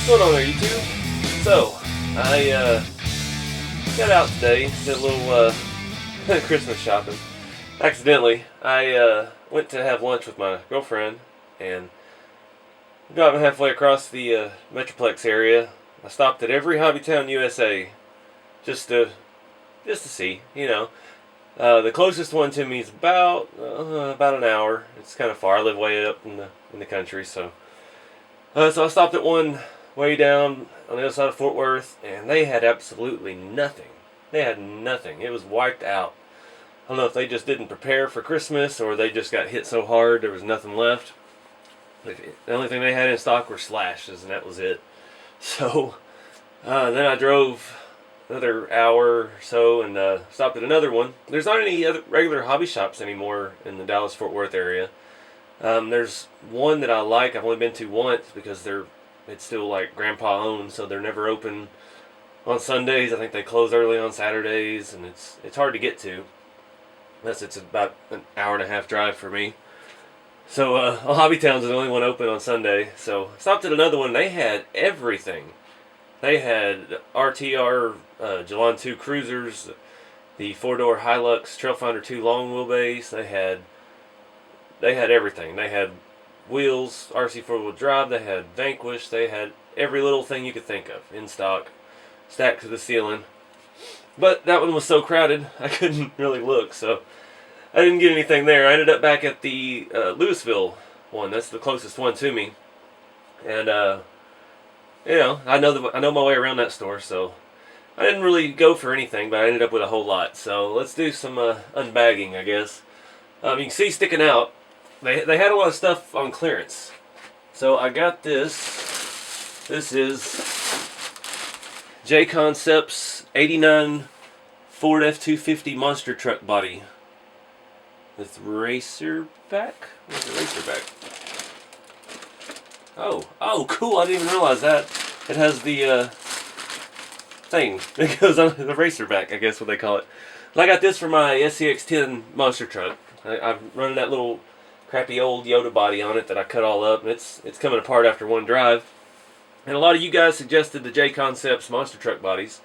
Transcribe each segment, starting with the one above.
What's going on there, YouTube? So, I got out today, did a little Christmas shopping. Accidentally, I went to have lunch with my girlfriend, and driving halfway across the Metroplex area, I stopped at every hobbytown USA just to see, you know. The closest one to me is about an hour. It's kind of far. I live way up in the country, so I stopped at one way down on the other side of Fort Worth, and they had absolutely nothing. They had nothing. It was wiped out. I don't know if they just didn't prepare for Christmas or they just got hit so hard there was nothing left. The only thing they had in stock were slashes, and that was it. So then I drove another hour or so and stopped at another one. There's not any other regular hobby shops anymore in the Dallas-Fort Worth area. There's one that I like. I've only been to once because it's still like grandpa owned, so they're never open on Sundays. I think they close early on Saturdays, and it's hard to get to. Unless it's about an hour and a half drive for me. So Hobbytown's the only one open on Sunday. So I stopped at another one. They had everything. They had RTR Jalon 2 Cruisers, the 4-door Hilux Trailfinder 2 long wheelbase. They had everything. They had wheels, RC 4-wheel drive. They had Vanquish. They had every little thing you could think of in stock, stacked to the ceiling. But that one was so crowded, I couldn't really look, so I didn't get anything there. I ended up back at the Louisville one. That's the closest one to me, and you know, I know my way around that store, so I didn't really go for anything, but I ended up with a whole lot. So let's do some unbagging, I guess. You can see sticking out, they had a lot of stuff on clearance. So I got this. This is J Concepts 89 Ford F-250 monster truck body with racer back. Where's the racer back? Oh, cool! I didn't even realize that. It has the thing that goes on the racer back, I guess what they call it. And I got this for my SCX-10 monster truck. I'm running that little crappy old Yoda body on it that I cut all up, and it's coming apart after one drive. And a lot of you guys suggested the J Concepts monster truck bodies,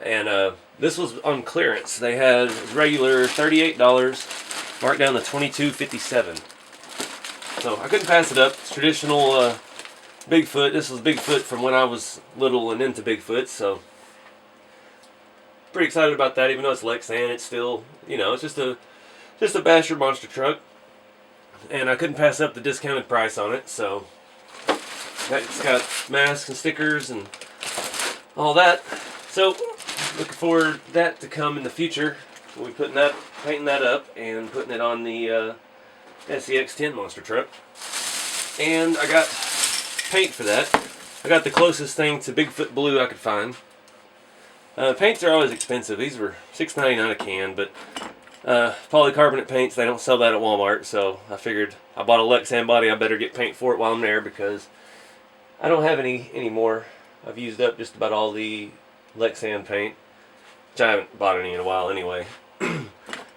and this was on clearance. They had regular $38, marked down to $22.57. So I couldn't pass it up. It's traditional Bigfoot. This was Bigfoot from when I was little and into Bigfoot, so pretty excited about that. Even though it's Lexan, it's still, you know, it's just a basher monster truck, and I couldn't pass up the discounted price on it. So it's got masks and stickers and all that. So looking forward to that to come in the future. We'll be painting that up and putting it on the SCX-10 monster truck. And I got paint for that. I got the closest thing to Bigfoot blue I could find. Paints are always expensive. These were $6.99 a can, but polycarbonate paints, they don't sell that at Walmart, so I figured I bought a Lexan body, I better get paint for it while I'm there because I don't have any more. I've used up just about all the Lexan paint, which I haven't bought any in a while anyway.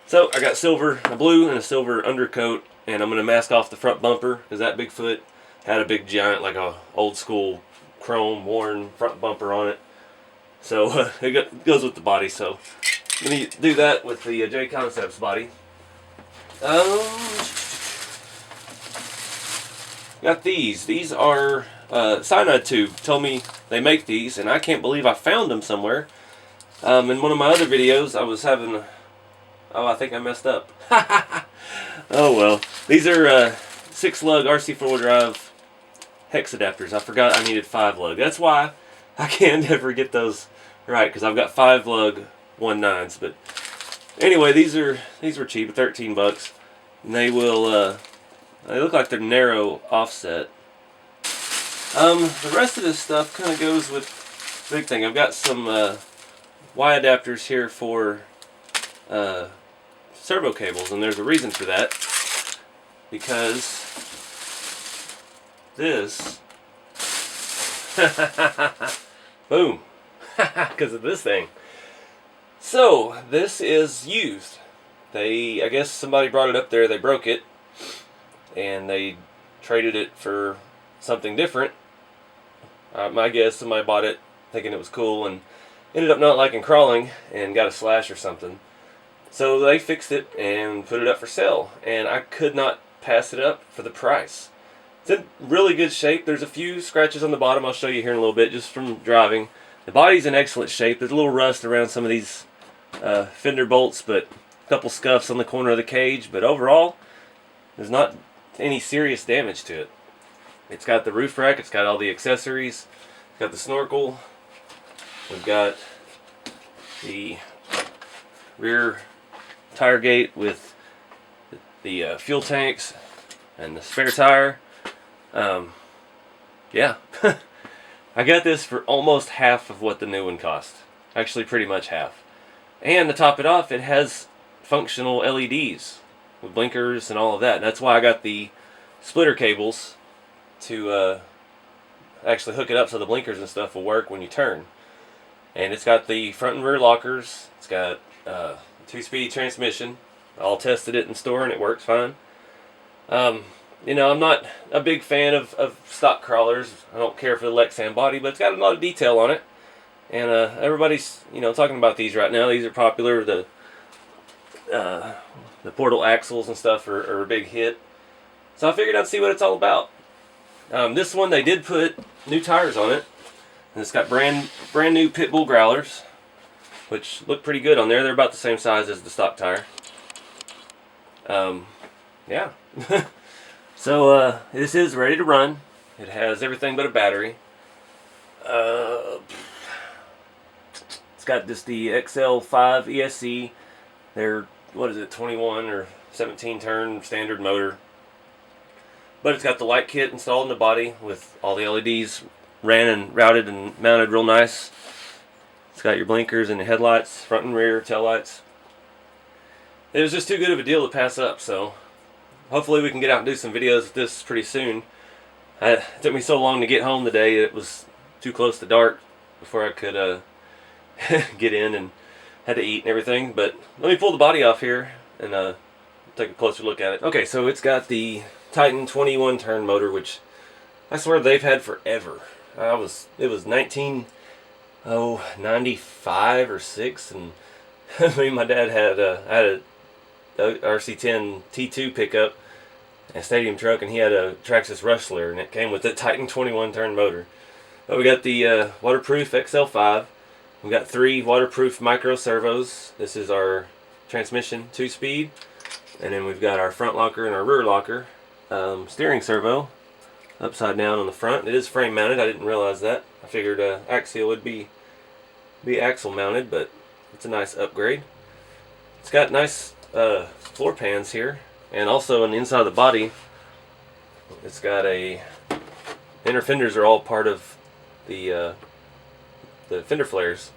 So I got a blue and a silver undercoat, and I'm going to mask off the front bumper because that Bigfoot had a big giant, like a old school chrome worn front bumper on it. So it goes with the body, so I'm going to do that with the J Concepts body. Got these. These are Cyanide Tube. Told me they make these, and I can't believe I found them somewhere. In one of my other videos, I was having... Oh, I think I messed up. Oh well. These are 6 lug RC 4-wheel drive hex adapters. I forgot I needed 5 lug. That's why I can't ever get those right, because I've got 5 lug 1.9s. But anyway, these were cheap, at $13, and they will they look like they're narrow offset. The rest of this stuff kind of goes with the big thing. I've got some Y adapters here for servo cables, and there's a reason for that, because this boom because of this thing. So this is used. I guess somebody brought it up there, they broke it, and they traded it for something different, My guess, somebody bought it thinking it was cool and ended up not liking crawling and got a slash or something. So they fixed it and put it up for sale, and I could not pass it up for the price. It's in really good shape. There's a few scratches on the bottom I'll show you here in a little bit just from driving. The body's in excellent shape. There's a little rust around some of these fender bolts, but a couple scuffs on the corner of the cage, but overall there's not any serious damage to it. It's got the roof rack, it's got all the accessories, it's got the snorkel, we've got the rear tire gate with the fuel tanks and the spare tire. Yeah, I got this for almost half of what the new one cost. Actually, pretty much half. And to top it off, it has functional LEDs with blinkers and all of that. And that's why I got the splitter cables to actually hook it up so the blinkers and stuff will work when you turn. And it's got the front and rear lockers. It's got 2-speed transmission. I'll tested it in store and it works fine. You know, I'm not a big fan of stock crawlers. I don't care for the Lexan body, but it's got a lot of detail on it. And everybody's, you know, talking about these right now. These are popular. The portal axles and stuff are a big hit. So I figured I'd see what it's all about. This one, they did put new tires on it. And it's got brand new Pitbull growlers, which look pretty good on there. They're about the same size as the stock tire. Yeah. So this is ready to run. It has everything but a battery. It's got just the XL5 ESC. They're, what is it, 21 or 17 turn standard motor. But it's got the light kit installed in the body with all the LEDs ran and routed and mounted real nice. It's got your blinkers and your headlights, front and rear tail lights. It was just too good of a deal to pass up, so hopefully we can get out and do some videos with this pretty soon. It took me so long to get home today, it was too close to dark before I could get in, and had to eat and everything. But let me pull the body off here and take a closer look at it. Okay, so it's got the Titan 21 turn motor, which I swear they've had forever. It was 1995 or 6, and me and my dad had a RC10 T2 pickup, a stadium truck, and he had a Traxxas Rustler, and it came with the Titan 21 turn motor. But we got the waterproof XL5. We got 3 waterproof micro servos. This is our transmission 2-speed, and then we've got our front locker and our rear locker. Steering servo upside down on the front. It is frame mounted. I didn't realize that. I figured axial would be axle mounted, but it's a nice upgrade. It's got nice floor pans here, and also on the inside of the body, it's got inner fenders are all part of the fender flares.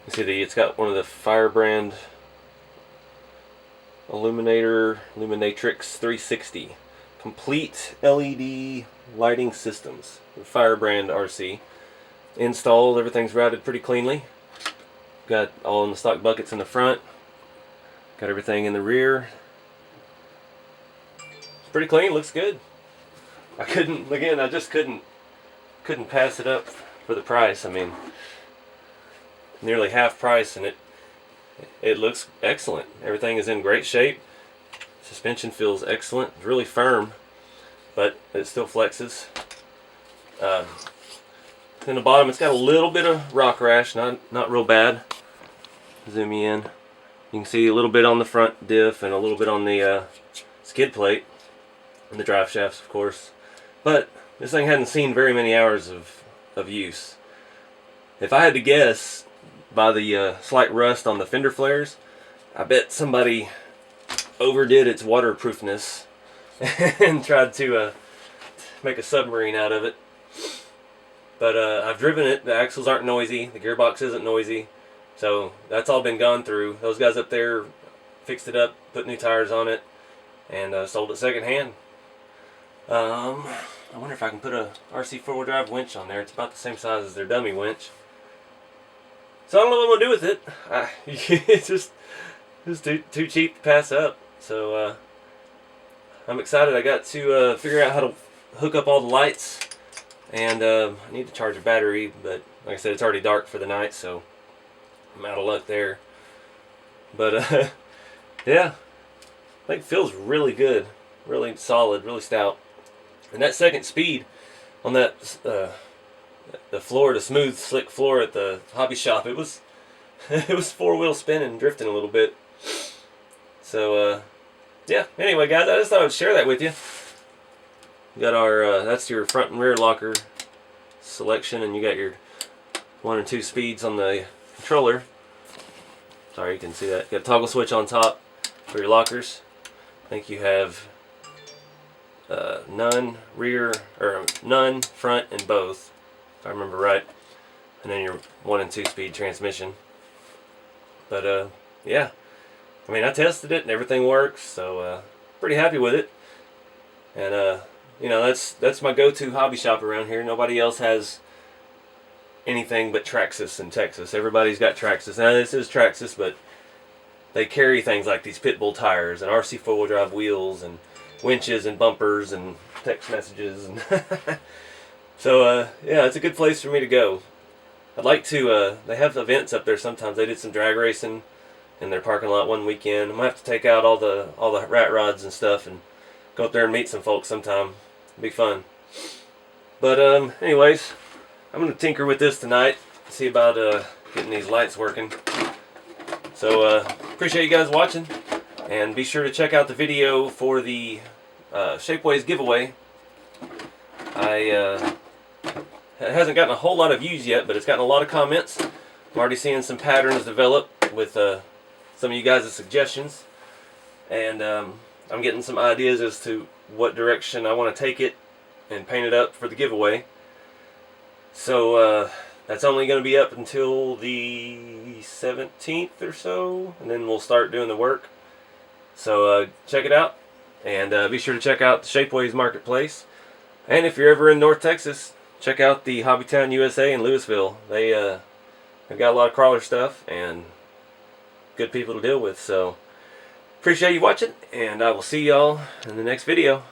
You see it's got one of the Firebrand Illuminatrix 360 complete LED lighting systems. Firebrand RC installed. Everything's routed pretty cleanly. Got all in the stock buckets in the front. Got everything in the rear. It's pretty clean. Looks good. I just couldn't pass it up for the price. I mean, nearly half price, and it looks excellent. Everything is in great shape. Suspension feels excellent. It's really firm, but it still flexes. In the bottom, it's got a little bit of rock rash, not real bad. Zoom you in. You can see a little bit on the front diff and a little bit on the skid plate and the drive shafts, of course. But this thing hadn't seen very many hours of use. If I had to guess, by the slight rust on the fender flares, I bet somebody overdid its waterproofness and tried to make a submarine out of it. But I've driven it. The axles aren't noisy. The gearbox isn't noisy. So that's all been gone through. Those guys up there fixed it up, put new tires on it, and sold it secondhand. I wonder if I can put a RC 4-wheel drive winch on there. It's about the same size as their dummy winch. So I don't know what I'm going to do with it. It's just too cheap to pass up. So I'm excited. I got to figure out how to hook up all the lights And I need to charge a battery, but like I said, it's already dark for the night, so I'm out of luck there. But yeah, I think it feels really good, really solid, really stout. And that second speed on that the floor, the smooth, slick floor at the hobby shop, it was it was four-wheel spinning, drifting a little bit. So yeah. Anyway, guys, I just thought I'd share that with you. You got our that's your front and rear locker selection, and you got your 1 and 2 speeds on the controller. Sorry, you can see that. You got a toggle switch on top for your lockers. I think you have none rear, or none front and both, if I remember right. And then your 1 and 2 speed transmission. But yeah, I mean, I tested it and everything works, so pretty happy with it. And you know, that's my go-to hobby shop around here. Nobody else has anything but Traxxas in Texas. Everybody's got Traxxas. Now this is Traxxas, but they carry things like these pit bull tires and RC four-wheel drive wheels and winches and bumpers and text messages and so yeah, it's a good place for me to go. I'd like to they have events up there sometimes. They did some drag racing in their parking lot one weekend. I'm gonna have to take out all the rat rods and stuff and go up there and meet some folks sometime. It'll be fun. But anyways, I'm gonna tinker with this tonight, see about getting these lights working. So appreciate you guys watching, and be sure to check out the video for the Shapeways giveaway. It hasn't gotten a whole lot of views yet, but it's gotten a lot of comments. I'm already seeing some patterns develop with some of you guys' suggestions, and I'm getting some ideas as to what direction I want to take it and paint it up for the giveaway. So that's only going to be up until the 17th or so, and then we'll start doing the work. So check it out, and be sure to check out the Shapeways Marketplace. And if you're ever in North Texas, check out the Hobbytown USA in Louisville. They've got a lot of crawler stuff and good people to deal with. So appreciate you watching, and I will see y'all in the next video.